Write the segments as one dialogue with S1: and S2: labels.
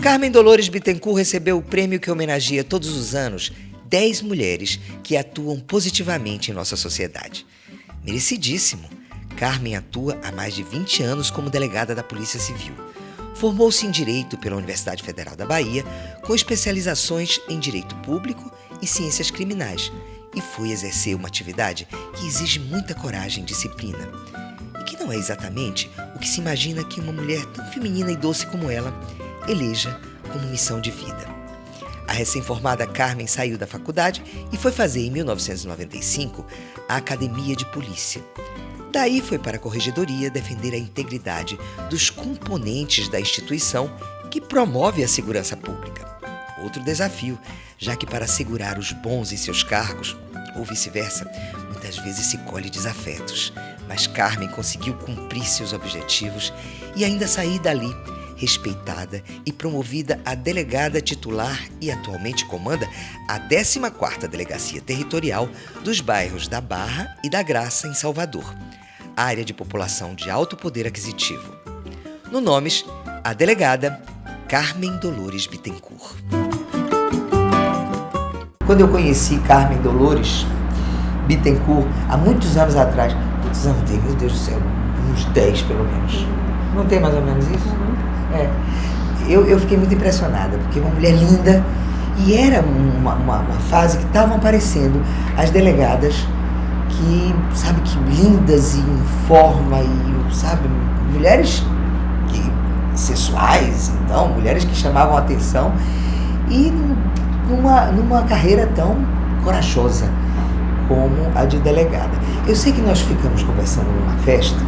S1: Carmen Dolores Bittencourt recebeu o prêmio que homenageia todos os anos 10 mulheres que atuam positivamente em nossa sociedade. Merecidíssimo! Carmen atua há mais de 20 anos como delegada da Polícia Civil. Formou-se em Direito pela Universidade Federal da Bahia, com especializações em Direito Público e Ciências Criminais, e foi exercer uma atividade que exige muita coragem e disciplina, e que não é exatamente o que se imagina que uma mulher tão feminina e doce como ela eleja como missão de vida. A recém-formada Carmen saiu da faculdade e foi fazer, em 1995, a Academia de Polícia. Daí foi para a Corregedoria defender a integridade dos componentes da instituição que promove a segurança pública. Outro desafio, já que para assegurar os bons em seus cargos, ou vice-versa, muitas vezes se colhe desafetos. Mas Carmen conseguiu cumprir seus objetivos e ainda sair dali, respeitada e promovida a delegada titular e atualmente comanda a 14ª Delegacia Territorial dos bairros da Barra e da Graça, em Salvador, área de população de alto poder aquisitivo. No Nomes, a delegada Carmen Dolores Bittencourt. Quando eu conheci Carmen Dolores Bittencourt, há muitos anos atrás, quantos anos tem? Meu Deus do céu, uns 10 pelo menos. Não tem mais ou menos isso? Eu fiquei muito impressionada, porque uma mulher linda, e era uma fase que estavam aparecendo as delegadas que, sabe, que lindas e em forma, e, sabe, mulheres sensuais, então, mulheres que chamavam a atenção, e numa carreira tão corajosa como a de delegada. Eu sei que nós ficamos conversando numa festa,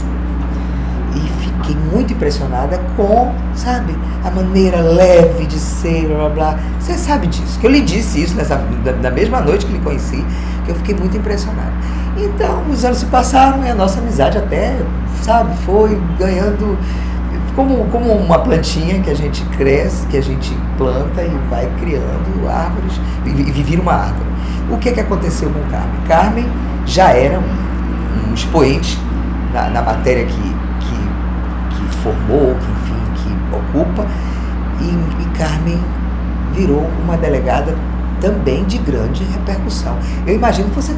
S1: e fiquei muito impressionada com, sabe, a maneira leve de ser, blá, blá, blá. Você sabe disso, que eu lhe disse isso na mesma noite que lhe conheci, que eu fiquei muito impressionada. Então, os anos se passaram e a nossa amizade até, sabe, foi ganhando como uma plantinha que a gente cresce, que a gente planta e vai criando árvores, e vira uma árvore. O que aconteceu com Carmen? Carmen já era um expoente na matéria que formou, que ocupa, e Carmen virou uma delegada também de grande repercussão. Eu imagino que você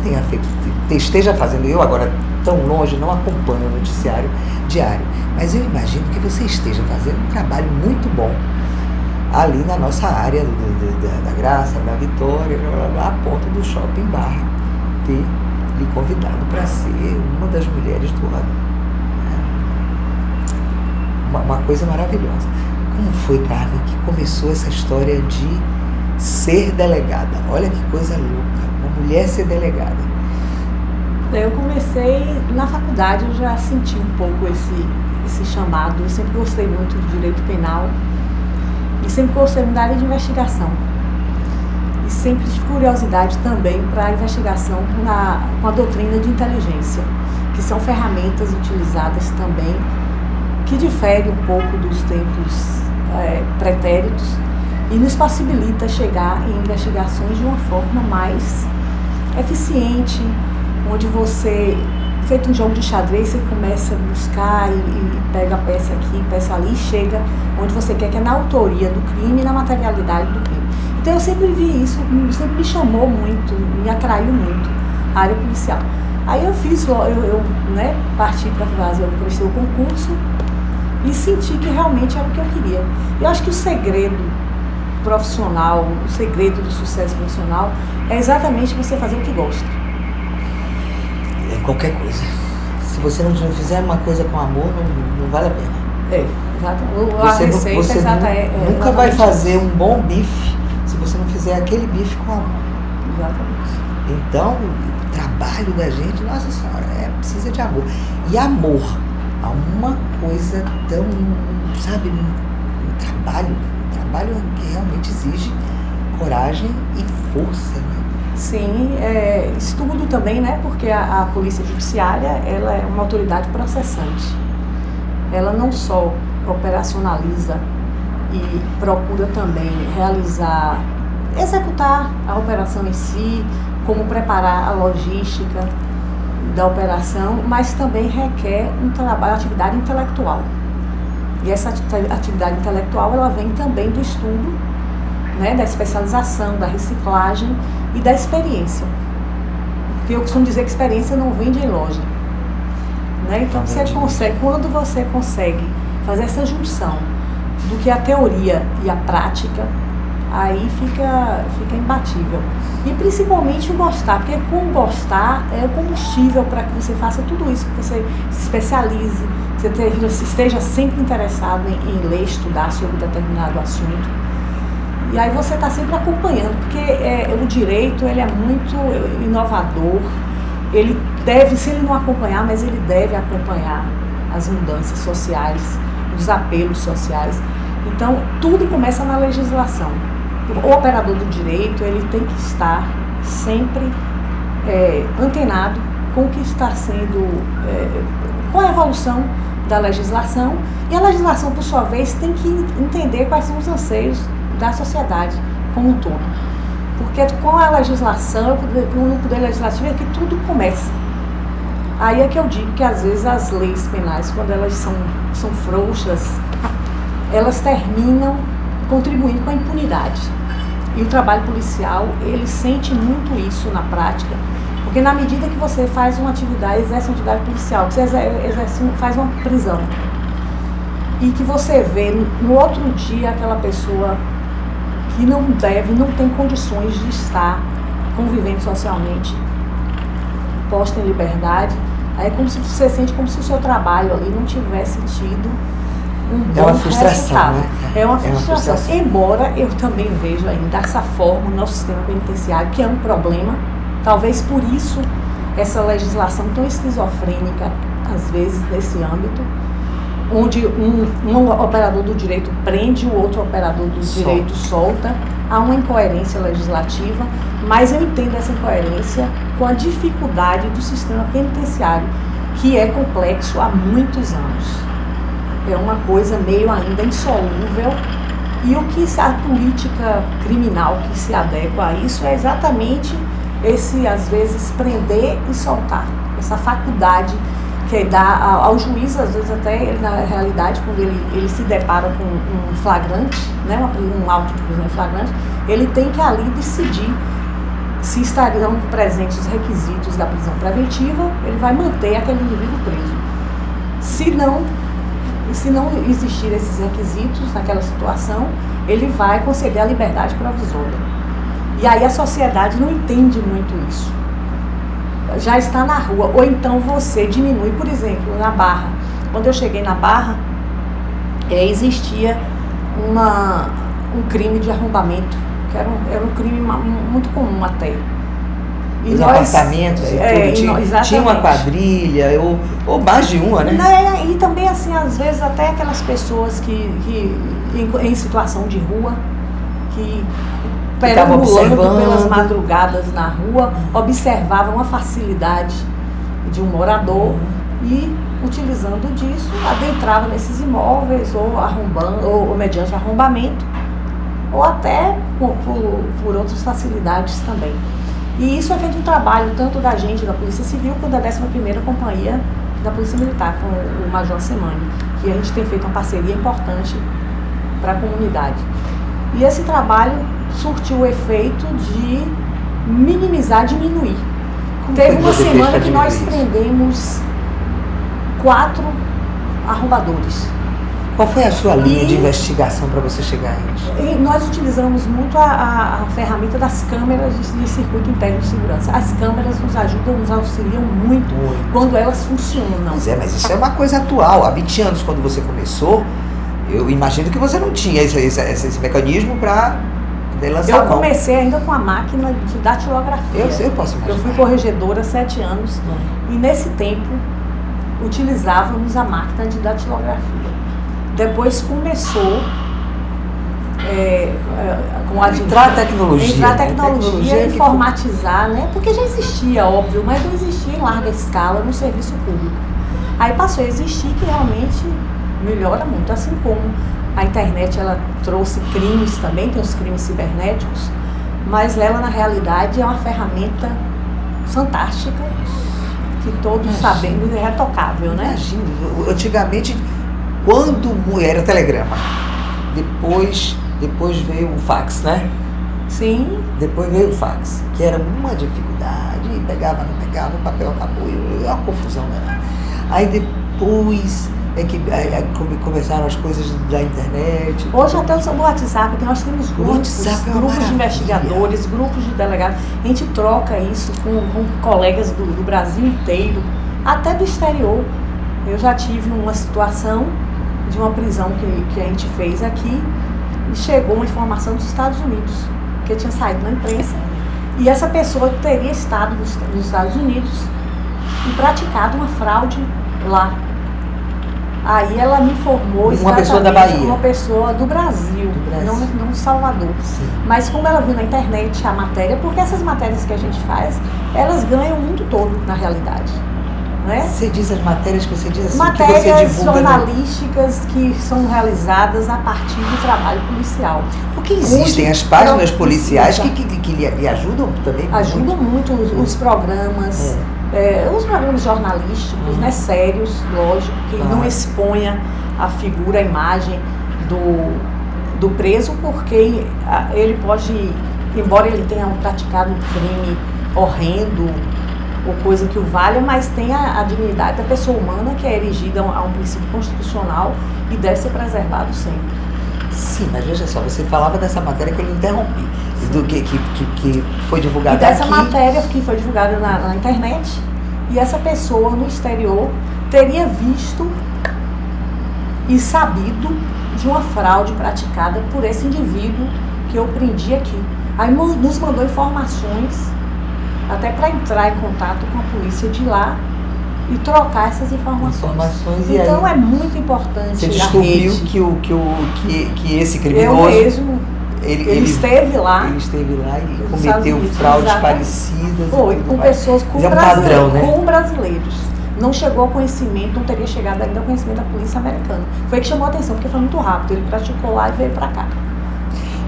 S1: esteja fazendo, eu agora tão longe, não acompanho o noticiário diário, mas eu imagino que você esteja fazendo um trabalho muito bom ali na nossa área da Graça, da Vitória, blá, blá, blá, a ponto do Shopping Barra ter lhe convidado para ser uma das mulheres do ano. Uma coisa maravilhosa. Como foi, Carmen, que começou essa história de ser delegada? Olha que coisa louca, uma mulher ser delegada.
S2: Eu comecei na faculdade, eu já senti um pouco esse chamado. Eu sempre gostei muito de direito penal e sempre gostei muito da área de investigação. E sempre tive curiosidade também para a investigação com a doutrina de inteligência, que são ferramentas utilizadas também, que difere um pouco dos tempos pretéritos e nos possibilita chegar em investigações de uma forma mais eficiente, onde você, feito um jogo de xadrez, você começa a buscar e pega a peça aqui, peça ali, e chega onde você quer, que é na autoria do crime e na materialidade do crime. Então eu sempre vi isso, sempre me chamou muito, me atraiu muito a área policial. Aí eu parti para fazer, eu prestei o concurso, e senti que realmente era o que eu queria. Eu acho que o segredo profissional, o segredo do sucesso profissional é exatamente você fazer o que gosta.
S1: É qualquer coisa. Se você não fizer uma coisa com amor, não vale a pena.
S2: Exatamente.
S1: Você nunca vai fazer um bom bife se você não fizer aquele bife com amor.
S2: Exatamente.
S1: Então, o trabalho da gente, nossa senhora, precisa de amor. E amor a uma coisa tão, sabe, um trabalho que realmente exige coragem e força, né?
S2: Sim, estudo também, né? Porque a Polícia Judiciária, ela é uma autoridade processante. Ela não só operacionaliza e procura também executar a operação em si, como preparar a logística, da operação, mas também requer um trabalho, atividade intelectual. E essa atividade intelectual, ela vem também do estudo, né, da especialização, da reciclagem e da experiência. Porque eu costumo dizer que experiência não vende em loja. Né? Então, quando você consegue fazer essa junção do que é a teoria e a prática, aí fica imbatível. E principalmente o gostar, porque com gostar é o combustível para que você faça tudo isso, que você se especialize, que você esteja sempre interessado em ler, estudar sobre determinado assunto. E aí você está sempre acompanhando, porque o direito ele é muito inovador, ele deve, se ele não acompanhar, mas ele deve acompanhar as mudanças sociais, os apelos sociais. Então, tudo começa na legislação. O operador do direito, ele tem que estar sempre antenado com o que está sendo, com a evolução da legislação, e a legislação, por sua vez, tem que entender quais são os anseios da sociedade como um todo. Porque com a legislação, no poder legislativo, é que tudo começa. Aí é que eu digo que, às vezes, as leis penais, quando elas são frouxas, elas terminam contribuindo com a impunidade. E o trabalho policial, ele sente muito isso na prática, porque na medida que você faz uma atividade, exerce uma atividade policial, que você faz uma prisão, e que você vê no outro dia aquela pessoa que não tem condições de estar convivendo socialmente, posta em liberdade, aí é como se você sente como se o seu trabalho ali não tivesse tido um bom resultado.
S1: Né?
S2: É uma frustração. Embora eu também vejo ainda dessa forma o nosso sistema penitenciário, que é um problema, talvez por isso essa legislação tão esquizofrênica, às vezes, nesse âmbito, onde um operador do direito prende, o outro operador do direito solta. Há uma incoerência legislativa, mas eu entendo essa incoerência com a dificuldade do sistema penitenciário, que é complexo há muitos anos. É uma coisa meio ainda insolúvel, e o que a política criminal que se adequa a isso é exatamente esse, às vezes, prender e soltar, essa faculdade que dá ao juiz, às vezes até ele, na realidade, quando ele se depara com um flagrante, né, um auto de prisão flagrante, ele tem que ali decidir se estariam presentes os requisitos da prisão preventiva, ele vai manter aquele indivíduo preso. Se não existir esses requisitos naquela situação, ele vai conceder a liberdade provisória. E aí a sociedade não entende muito isso. Já está na rua, ou então você diminui, por exemplo, na Barra. Quando eu cheguei na Barra, existia um crime de arrombamento, que era um crime muito comum até.
S1: E os apartamentos e tudo, tinha uma quadrilha, ou mais de uma, né?
S2: E também, assim, às vezes até aquelas pessoas que em situação de rua, que perambulando pelas madrugadas na rua, observavam a facilidade de um morador e, utilizando disso, adentrava nesses imóveis, ou mediante arrombamento, ou até por outras facilidades também. E isso é feito um trabalho tanto da gente, da Polícia Civil, quanto da 11ª Companhia da Polícia Militar, com o Major Semani, que a gente tem feito uma parceria importante para a comunidade. E esse trabalho surtiu o efeito de minimizar, diminuir. Teve uma semana que nós prendemos 4 arrombadores.
S1: Qual foi a sua linha de investigação para você chegar a isso?
S2: Nós utilizamos muito a ferramenta das câmeras de circuito interno de segurança. As câmeras nos ajudam, nos auxiliam muito quando elas funcionam.
S1: Mas isso é uma coisa atual. Há 20 anos, quando você começou, eu imagino que você não tinha esse mecanismo para poder lançar a mão.
S2: Eu comecei ainda com a máquina de datilografia.
S1: Eu posso imaginar.
S2: Eu fui corregedora há 7 anos e nesse tempo utilizávamos a máquina de datilografia. Depois começou com
S1: entrar a tecnologia,
S2: informatizar, né? Porque já existia, óbvio, mas não existia em larga escala no serviço público. Aí passou a existir, que realmente melhora muito, assim como a internet ela trouxe crimes também, tem os crimes cibernéticos, mas ela na realidade é uma ferramenta fantástica que todos sabemos é retocável, né?
S1: Imagina, antigamente, quando era telegrama, depois veio o fax, né?
S2: Sim.
S1: Depois veio o fax, que era uma dificuldade, pegava, não pegava, o papel acabou, uma confusão, né? Aí depois começaram as coisas da internet.
S2: Hoje até o WhatsApp, nós temos grupos de investigadores, grupos de delegados. A gente troca isso com colegas do Brasil inteiro, até do exterior. Eu já tive uma situação de uma prisão que a gente fez aqui e chegou uma informação dos Estados Unidos, que tinha saído na imprensa, e essa pessoa teria estado nos Estados Unidos e praticado uma fraude lá. Aí ela me informou
S1: uma pessoa da Bahia.
S2: Uma pessoa do Brasil, não de Salvador.
S1: Sim.
S2: Mas como ela viu na internet a matéria, porque essas matérias que a gente faz, elas ganham o mundo todo, na realidade. Né?
S1: Você diz as matérias que você diz assim,
S2: matérias
S1: que você divulga
S2: jornalísticas que são realizadas a partir do trabalho policial.
S1: Porque existem as páginas policiais que lhe ajudam também?
S2: Ajudam muito os programas. Os programas jornalísticos, né, sérios, lógico, que não exponha a figura, a imagem do preso, porque ele pode, embora ele tenha praticado um crime horrendo ou coisa que o valha, mas tem a dignidade da pessoa humana, que é erigida a um princípio constitucional e deve ser preservado sempre.
S1: Sim, mas veja só, você falava dessa matéria que eu lhe interrompi, do que foi divulgada
S2: aqui. E dessa
S1: aqui.
S2: matéria que foi divulgada na internet, e essa pessoa no exterior teria visto e sabido de uma fraude praticada por esse indivíduo que eu prendi aqui. Aí nos mandou informações, até para entrar em contato com a polícia de lá e trocar essas informações. Então é muito importante.
S1: Você descobriu que esse criminoso,
S2: eu mesmo, ele esteve lá.
S1: Ele esteve lá e cometeu fraudes parecidas.
S2: Foi, com pessoas, com
S1: padrão, né?
S2: Com brasileiros. Não chegou ao conhecimento, não teria chegado ainda ao conhecimento da polícia americana. Foi que chamou a atenção, porque foi muito rápido. Ele praticou lá e veio para cá.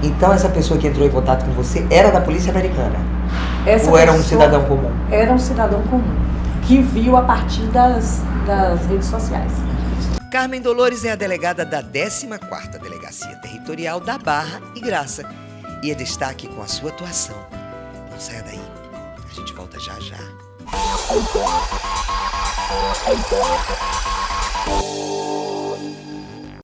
S1: Então essa pessoa que entrou em contato com você era da polícia americana?
S2: Ou
S1: era um cidadão comum?
S2: Era um cidadão comum, que viu a partir das redes sociais.
S1: Carmen Dolores é a delegada da 14ª Delegacia Territorial da Barra e Graça e é destaque com a sua atuação. Não saia daí, a gente volta já já.